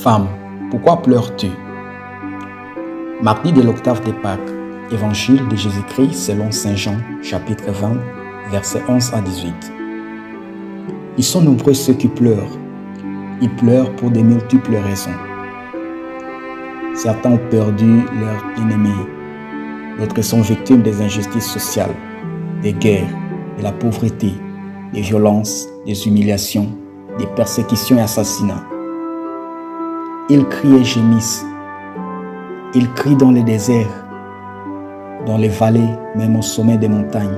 Femme, pourquoi pleures-tu? Mardi de l'octave de Pâques, Évangile de Jésus-Christ selon Saint Jean, chapitre 20, versets 11 à 18. Ils sont nombreux ceux qui pleurent. Ils pleurent pour de multiples raisons. Certains ont perdu leur bien-aimé. D'autres sont victimes des injustices sociales, des guerres, de la pauvreté, des violences, des humiliations, des persécutions et assassinats. Ils crient et gémissent. Ils crient dans les déserts, dans les vallées, même au sommet des montagnes.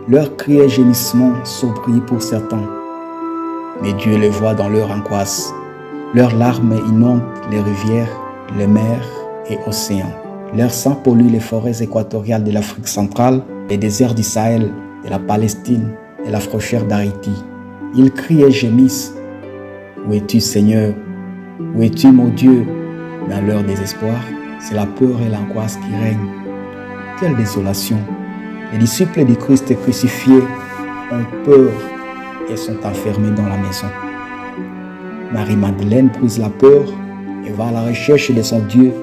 Leurs cris et gémissements sont brillés pour certains, mais Dieu les voit dans leur angoisse. Leurs larmes inondent les rivières, les mers et océans. Leur sang pollue les forêts équatoriales de l'Afrique centrale, les déserts du Sahel, de la Palestine et la fraîcheur d'Haïti. Ils crient et gémissent. Où es-tu, Seigneur? Où es-tu, mon Dieu? Dans leur désespoir, c'est la peur et l'angoisse qui règnent. Quelle désolation! Les disciples du Christ crucifié ont peur et sont enfermés dans la maison. Marie-Madeleine brise la peur et va à la recherche de son Dieu,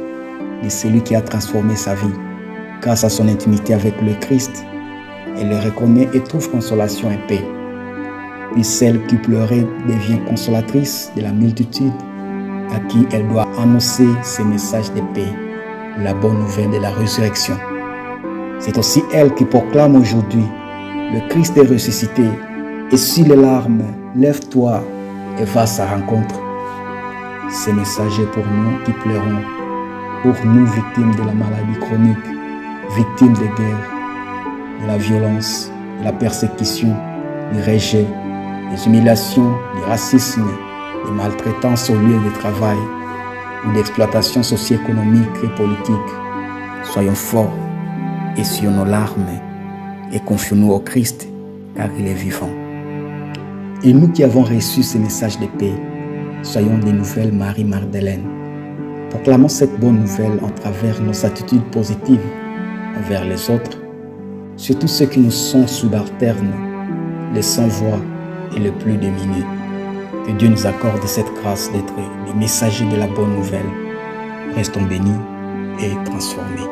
de celui qui a transformé sa vie. Grâce à son intimité avec le Christ, elle le reconnaît et trouve consolation et paix. Puis celle qui pleurait devient consolatrice de la multitude à qui elle doit annoncer ces messages de paix, la bonne nouvelle de la résurrection. C'est aussi elle qui proclame aujourd'hui: le Christ est ressuscité, essuie les larmes, lève-toi et va à sa rencontre. Ce message est pour nous qui pleurons, pour nous victimes de la maladie chronique, victimes des guerres, de la violence, de la persécution, du rejet, des humiliations, du racisme, des maltraitances au lieu de travail ou d'exploitation socio-économique et politique. Soyons forts, essuyons nos larmes et confions-nous au Christ, car il est vivant. Et nous qui avons reçu ce message de paix, soyons des nouvelles Marie-Madeleine. Proclamons cette bonne nouvelle en travers nos attitudes positives envers les autres, surtout ceux qui nous sont subalternes, les sans-voix et les plus démunis. Que Dieu nous accorde cette grâce d'être des messagers de la bonne nouvelle. Restons bénis et transformés.